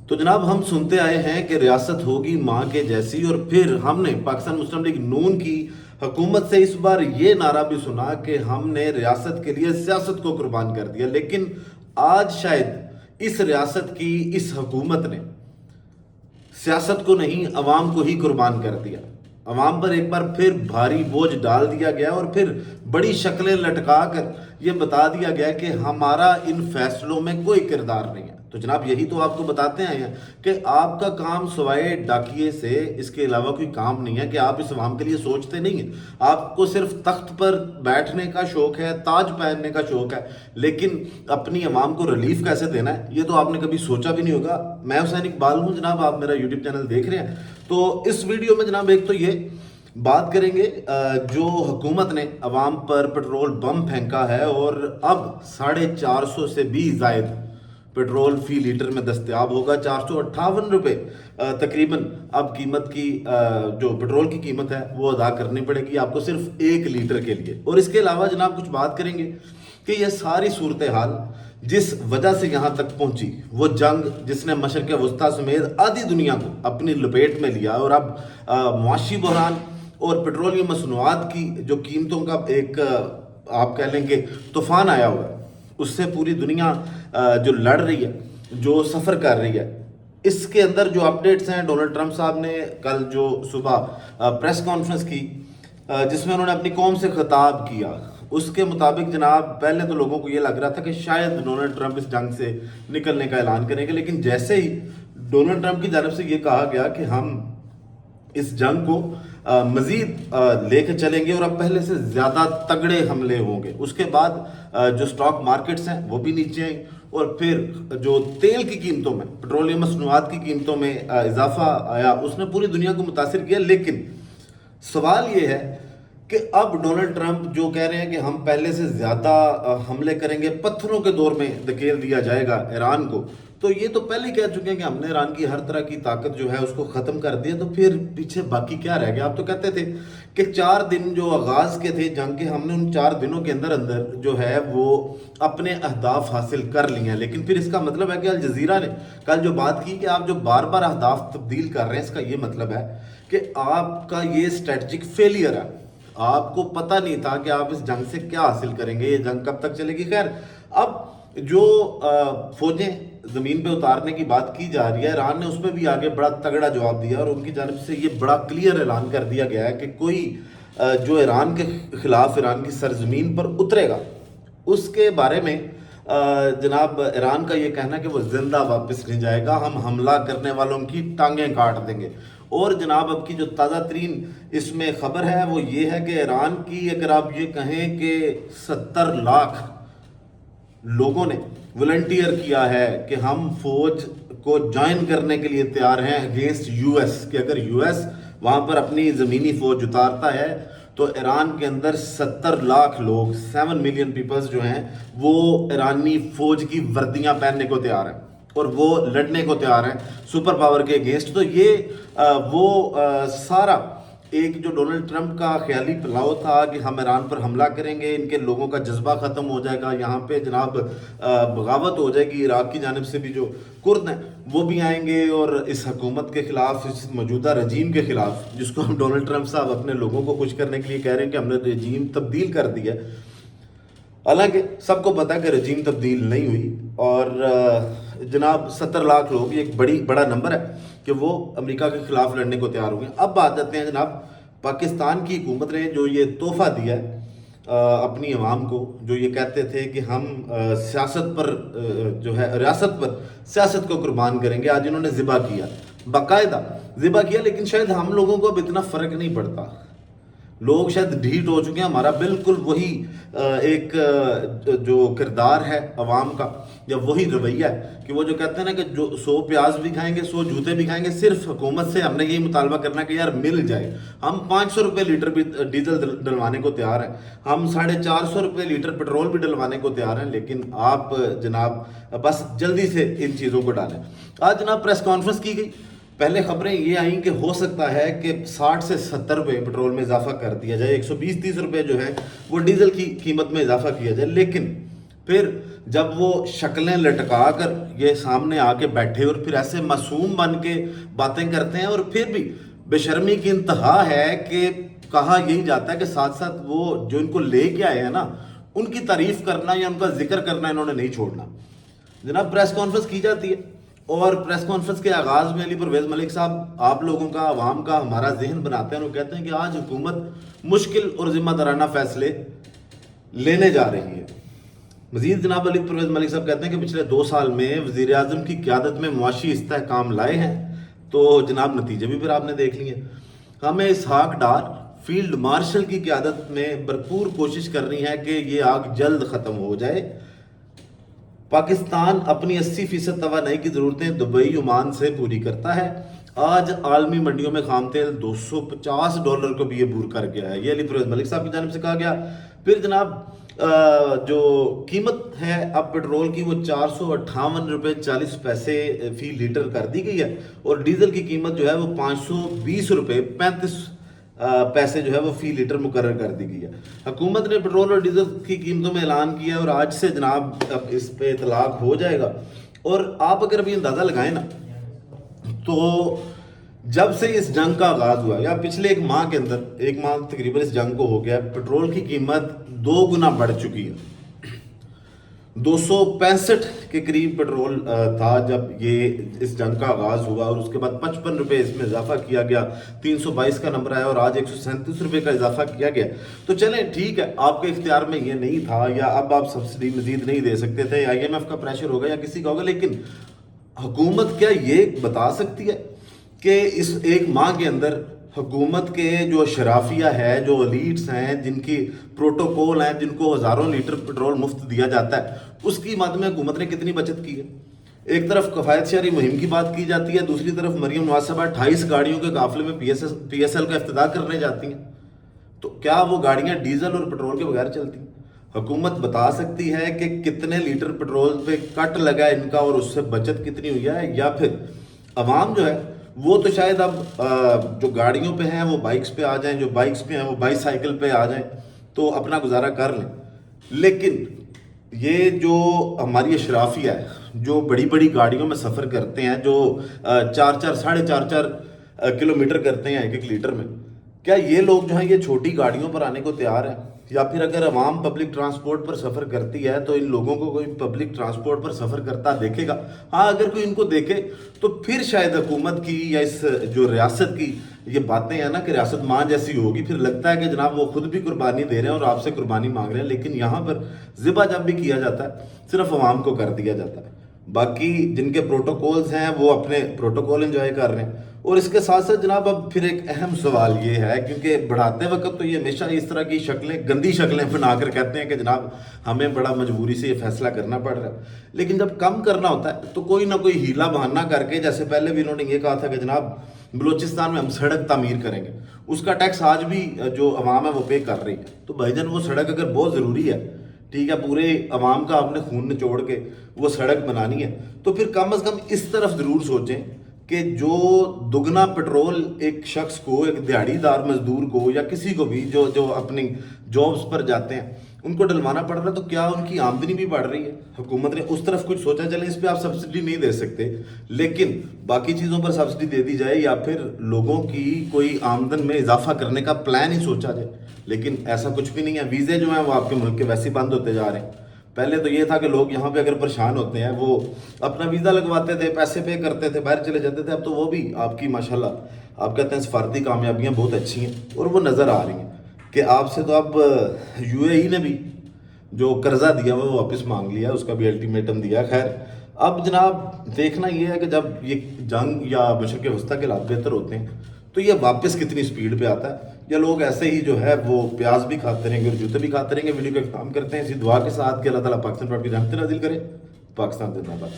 تو جناب ہم سنتے آئے ہیں کہ ریاست ہوگی ماں کے جیسی، اور پھر ہم نے پاکستان مسلم لیگ نون کی حکومت سے اس بار یہ نعرہ بھی سنا کہ ہم نے ریاست کے لیے سیاست کو قربان کر دیا، لیکن آج شاید اس ریاست کی اس حکومت نے سیاست کو نہیں عوام کو ہی قربان کر دیا۔ عوام پر ایک بار پھر بھاری بوجھ ڈال دیا گیا اور پھر بڑی شکلیں لٹکا کر یہ بتا دیا گیا کہ ہمارا ان فیصلوں میں کوئی کردار نہیں ہے۔ تو جناب یہی تو آپ کو بتاتے آئے ہیں کہ آپ کا کام سوائے ڈاکیے سے اس کے علاوہ کوئی کام نہیں ہے، کہ آپ اس عوام کے لیے سوچتے نہیں ہیں۔ آپ کو صرف تخت پر بیٹھنے کا شوق ہے، تاج پہننے کا شوق ہے، لیکن اپنی عوام کو ریلیف کیسے دینا ہے یہ تو آپ نے کبھی سوچا بھی نہیں ہوگا۔ میں حسین اقبال ہوں جناب، آپ میرا یوٹیوب چینل دیکھ رہے ہیں۔ تو اس ویڈیو میں جناب ایک تو یہ بات کریں گے جو حکومت نے عوام پر پیٹرول بم پھینکا ہے، اور اب 450 سے بھی زائد پیٹرول فی لیٹر میں دستیاب ہوگا، 458 روپے تقریباً اب قیمت کی جو پیٹرول کی قیمت ہے وہ ادا کرنی پڑے گی آپ کو صرف 1 لیٹر کے لیے۔ اور اس کے علاوہ جناب کچھ بات کریں گے کہ یہ ساری صورتحال جس وجہ سے یہاں تک پہنچی، وہ جنگ جس نے مشرق وسطیٰ سمیت آدھی دنیا کو اپنی لپیٹ میں لیا، اور اب معاشی بحران اور پیٹرولیم مصنوعات کی جو قیمتوں کا ایک آپ کہہ لیں کہ طوفان آیا ہوا ہے، اس سے پوری دنیا جو لڑ رہی ہے، جو سفر کر رہی ہے۔ اس کے اندر جو اپڈیٹس ہیں، ڈونلڈ ٹرمپ صاحب نے کل جو صبح پریس کانفرنس کی جس میں انہوں نے اپنی قوم سے خطاب کیا، اس کے مطابق جناب پہلے تو لوگوں کو یہ لگ رہا تھا کہ شاید ڈونلڈ ٹرمپ اس جنگ سے نکلنے کا اعلان کریں گے، لیکن جیسے ہی ڈونلڈ ٹرمپ کی جانب سے یہ کہا گیا کہ ہم اس جنگ کو مزید لے کے چلیں گے اور اب پہلے سے زیادہ تگڑے حملے ہوں گے، اس کے بعد جو سٹاک مارکیٹس ہیں وہ بھی نیچے آئیں، اور پھر جو تیل کی قیمتوں میں، پیٹرولیم مصنوعات کی قیمتوں میں اضافہ آیا، اس نے پوری دنیا کو متاثر کیا۔ لیکن سوال یہ ہے کہ اب ڈونلڈ ٹرمپ جو کہہ رہے ہیں کہ ہم پہلے سے زیادہ حملے کریں گے، پتھروں کے دور میں دھکیل دیا جائے گا ایران کو، تو یہ تو پہلے ہی کہہ چکے ہیں کہ ہم نے ایران کی ہر طرح کی طاقت جو ہے اس کو ختم کر دیا، تو پھر پیچھے باقی کیا رہ گیا؟ آپ تو کہتے تھے کہ 4 دن جو آغاز کے تھے جنگ کے، ہم نے ان 4 دنوں کے اندر اندر جو ہے وہ اپنے اہداف حاصل کر لیے ہیں، لیکن پھر اس کا مطلب ہے کہ الجزیرہ نے کل جو بات کی کہ آپ جو بار بار اہداف تبدیل کر رہے ہیں، اس کا یہ مطلب ہے کہ آپ کا یہ اسٹریٹجک فیلئر ہے، آپ کو پتہ نہیں تھا کہ آپ اس جنگ سے کیا حاصل کریں گے، یہ جنگ کب تک چلے گی۔ خیر، اب جو فوجیں زمین پہ اتارنے کی بات کی جا رہی ہے، ایران نے اس پہ بھی آگے بڑا تگڑا جواب دیا، اور ان کی جانب سے یہ بڑا کلیئر اعلان کر دیا گیا ہے کہ کوئی جو ایران کے خلاف ایران کی سرزمین پر اترے گا، اس کے بارے میں جناب ایران کا یہ کہنا ہے کہ وہ زندہ واپس نہیں جائے گا، ہم حملہ کرنے والوں کی ٹانگیں کاٹ دیں گے۔ اور جناب اب کی جو تازہ ترین اس میں خبر ہے وہ یہ ہے کہ ایران کی اگر آپ یہ کہیں کہ 70 لاکھ لوگوں نے والنٹیئر کیا ہے کہ ہم فوج کو جوائن کرنے کے لیے تیار ہیں اگینسٹ یو ایس، کہ اگر یو ایس وہاں پر اپنی زمینی فوج اتارتا ہے تو ایران کے اندر 70 لاکھ لوگ، 7 ملین پیپلز جو ہیں، وہ ایرانی فوج کی وردیاں پہننے کو تیار ہیں اور وہ لڑنے کو تیار ہیں سپر پاور کے اگینسٹ۔ تو یہ وہ سارا ایک جو ڈونلڈ ٹرمپ کا خیالی پلاؤ تھا کہ ہم ایران پر حملہ کریں گے، ان کے لوگوں کا جذبہ ختم ہو جائے گا، یہاں پہ جناب بغاوت ہو جائے گی، عراق کی جانب سے بھی جو کرد ہیں وہ بھی آئیں گے، اور اس حکومت کے خلاف، اس موجودہ رجیم کے خلاف، جس کو ہم ڈونلڈ ٹرمپ صاحب اپنے لوگوں کو خوش کرنے کے لیے کہہ رہے ہیں کہ ہم نے رجیم تبدیل کر دیا ہے، حالانکہ سب کو پتہ ہے کہ رجیم تبدیل نہیں ہوئی۔ اور جناب 70 لاکھ لوگ، یہ ایک بڑا نمبر ہے کہ وہ امریکہ کے خلاف لڑنے کو تیار ہو گئے۔ اب بات کرتے ہیں جناب پاکستان کی حکومت نے جو یہ تحفہ دیا ہے اپنی عوام کو، جو یہ کہتے تھے کہ ہم سیاست پر جو ہے ریاست پر سیاست کو قربان کریں گے، آج انہوں نے ذبح کیا، باقاعدہ ذبح کیا۔ لیکن شاید ہم لوگوں کو اب اتنا فرق نہیں پڑتا، لوگ شاید ڈھیٹ ہو چکے ہیں، ہمارا بالکل وہی ایک جو کردار ہے عوام کا، یا وہی رویہ ہے کہ وہ جو کہتے ہیں نا کہ جو 100 پیاز بھی کھائیں گے، 100 جوتے بھی کھائیں گے، صرف حکومت سے ہم نے یہی مطالبہ کرنا کہ یار مل جائے۔ ہم 500 روپے لیٹر بھی ڈیزل ڈلوانے کو تیار ہیں، ہم 450 روپے لیٹر پیٹرول بھی ڈلوانے کو تیار ہیں، لیکن آپ جناب بس جلدی سے ان چیزوں کو ڈالیں۔ آج جناب پریس کانفرنس کی گئی، پہلے خبریں یہ آئیں کہ ہو سکتا ہے کہ 60 سے 70 روپے پیٹرول میں اضافہ کر دیا جائے، 120-130 روپے جو ہے وہ ڈیزل کی قیمت میں اضافہ کیا جائے، لیکن پھر جب وہ شکلیں لٹکا کر یہ سامنے آ کے بیٹھے اور پھر ایسے معصوم بن کے باتیں کرتے ہیں، اور پھر بھی بے شرمی کی انتہا ہے کہ کہا یہی جاتا ہے کہ ساتھ ساتھ وہ جو ان کو لے کے آئے ہیں نا، ان کی تعریف کرنا یا ان کا ذکر کرنا انہوں نے نہیں چھوڑنا۔ جناب پریس کانفرنس کی جاتی ہے، اور پریس کانفرنس کے آغاز میں علی پرویز ملک صاحب آپ لوگوں کا، عوام کا، ہمارا ذہن بناتے ہیں، اور کہتے ہیں کہ آج حکومت مشکل اور ذمہ دارانہ فیصلے لینے جا رہی ہے۔ مزید جناب علی پرویز ملک صاحب کہتے ہیں کہ پچھلے 2 سال میں وزیر اعظم کی قیادت میں معاشی استحکام لائے ہیں، تو جناب نتیجے بھی پھر آپ نے دیکھ لیے۔ ہمیں اسحاق ڈار فیلڈ مارشل کی قیادت میں بھرپور کوشش کرنی ہے کہ یہ آگ جلد ختم ہو جائے۔ پاکستان اپنی 80% توانائی کی ضرورتیں دبئی، عمان سے پوری کرتا ہے۔ آج عالمی منڈیوں میں خام تیل $250 کو بھی عبور کر گیا ہے، یہ علی پرویز ملک صاحب کی جانب سے کہا گیا۔ پھر جناب جو قیمت ہے اب پیٹرول کی وہ $458.40 فی لیٹر کر دی گئی ہے، اور ڈیزل کی قیمت جو ہے وہ $520.35 جو ہے وہ فی لیٹر مقرر کر دی گئی ہے۔ حکومت نے پیٹرول اور ڈیزل کی قیمتوں میں اعلان کیا ہے، اور آج سے جناب اب اس پہ اطلاق ہو جائے گا۔ اور آپ اگر ابھی اندازہ لگائیں نا، تو جب سے اس جنگ کا آغاز ہوا یا پچھلے 1 ماہ کے اندر، 1 ماہ تقریباً اس جنگ کو ہو گیا، پیٹرول کی قیمت 2 گنا بڑھ چکی ہے۔ 265 کے قریب پیٹرول تھا جب یہ اس جنگ کا آغاز ہوا، اور اس کے بعد $55 اس میں اضافہ کیا گیا، 322 کا نمبر آیا، اور آج $137 کا اضافہ کیا گیا۔ تو چلیں ٹھیک ہے، آپ کے اختیار میں یہ نہیں تھا، یا اب آپ سبسڈی مزید نہیں دے سکتے تھے، IMF کا پریشر ہوگا یا کسی کا ہوگا، لیکن حکومت کیا یہ بتا سکتی ہے کہ اس 1 ماہ کے اندر حکومت کے جو شرافیہ ہے، جو ایلیٹس ہیں، جن کی پروٹوکول ہیں، جن کو ہزاروں لیٹر پیٹرول مفت دیا جاتا ہے، اس کی مد میں حکومت نے کتنی بچت کی ہے؟ ایک طرف کفایت شہری مہم کی بات کی جاتی ہے، دوسری طرف مریم نواز صاحبہ 28 گاڑیوں کے قافلے میں PSL کا افتتاح کرنے جاتی ہیں۔ تو کیا وہ گاڑیاں ڈیزل اور پیٹرول کے بغیر چلتی ہیں؟ حکومت بتا سکتی ہے کہ کتنے لیٹر پیٹرول پہ کٹ لگا ہے ان کا، اور اس سے بچت کتنی ہوئی ہے؟ یا پھر عوام جو ہے وہ تو شاید اب جو گاڑیوں پہ ہیں وہ بائکس پہ آ جائیں، جو بائکس پہ ہیں وہ بائی سائیکل پہ آ جائیں، تو اپنا گزارا کر لیں۔ لیکن یہ جو ہماری اشرافیہ ہے، جو بڑی بڑی گاڑیوں میں سفر کرتے ہیں، جو 4.5 کلومیٹر کرتے ہیں 1 لیٹر میں، کیا یہ لوگ جو ہیں یہ چھوٹی گاڑیوں پر آنے کو تیار ہیں؟ یا پھر اگر عوام پبلک ٹرانسپورٹ پر سفر کرتی ہے تو ان لوگوں کو کوئی پبلک ٹرانسپورٹ پر سفر کرتا دیکھے گا؟ ہاں، اگر کوئی ان کو دیکھے تو پھر شاید حکومت کی یا اس جو ریاست کی یہ باتیں ہیں نا کہ ریاست ماں جیسی ہوگی، پھر لگتا ہے کہ جناب وہ خود بھی قربانی دے رہے ہیں اور آپ سے قربانی مانگ رہے ہیں۔ لیکن یہاں پر ذبح جب بھی کیا جاتا ہے صرف عوام کو کر دیا جاتا ہے، باقی جن کے پروٹوکولز ہیں وہ اپنے پروٹوکول انجوائے کر رہے ہیں۔ اور اس کے ساتھ ساتھ جناب اب پھر ایک اہم سوال یہ ہے، کیونکہ بڑھاتے وقت تو یہ ہمیشہ اس طرح کی شکلیں، گندی شکلیں بنا کر کہتے ہیں کہ جناب ہمیں بڑا مجبوری سے یہ فیصلہ کرنا پڑ رہا ہے، لیکن جب کم کرنا ہوتا ہے تو کوئی نہ کوئی ہیلا بہانہ کر کے، جیسے پہلے بھی انہوں نے یہ کہا تھا کہ جناب بلوچستان میں ہم سڑک تعمیر کریں گے، اس کا ٹیکس آج بھی جو عوام ہے وہ پے کر رہی ہے۔ تو بھائی جان وہ سڑک اگر بہت ضروری ہے، ٹھیک ہے، پورے عوام کا آپ نے خون نچوڑ کے وہ سڑک بنانی ہے، تو پھر کم از کم اس طرف ضرور سوچیں کہ جو دگنا پیٹرول ایک شخص کو، ایک دیہڑی دار مزدور کو یا کسی کو بھی جو اپنی جابز پر جاتے ہیں ان کو ڈلوانا پڑ رہا ہے، تو کیا ان کی آمدنی بھی بڑھ رہی ہے؟ حکومت نے اس طرف کچھ سوچا؟ چلیں اس پہ آپ سبسڈی نہیں دے سکتے، لیکن باقی چیزوں پر سبسڈی دے دی جائے، یا پھر لوگوں کی کوئی آمدن میں اضافہ کرنے کا پلان ہی سوچا جائے۔ لیکن ایسا کچھ بھی نہیں ہے۔ ویزے جو ہیں وہ آپ کے ملک کے ویسے بند ہوتے جا رہے ہیں۔ پہلے تو یہ تھا کہ لوگ یہاں پہ اگر پریشان ہوتے ہیں وہ اپنا ویزا لگواتے تھے، پیسے پے کرتے تھے، باہر چلے جاتے تھے۔ اب تو وہ بھی آپ کی ماشاءاللہ آپ کہتے ہیں سفارتی کامیابیاں بہت اچھی ہیں، اور وہ نظر آ رہی ہیں کہ آپ سے تو اب UAE نے بھی جو قرضہ دیا وہ واپس مانگ لیا، اس کا بھی الٹیمیٹم دیا۔ خیر اب جناب دیکھنا یہ ہے کہ جب یہ جنگ یا مشرق وسطیٰ کے حالات بہتر ہوتے ہیں تو یہ واپس کتنی سپیڈ پہ آتا ہے، یا لوگ ایسے ہی جو ہے وہ پیاز بھی کھاتے رہیں گے اور جوتے بھی کھاتے رہیں گے۔ ویڈیو کا اختتام کرتے ہیں اسی دعا کے ساتھ کہ اللہ تعالیٰ پاکستان پر آپ کی رحمت نازل کرے۔ پاکستان زندہ باد۔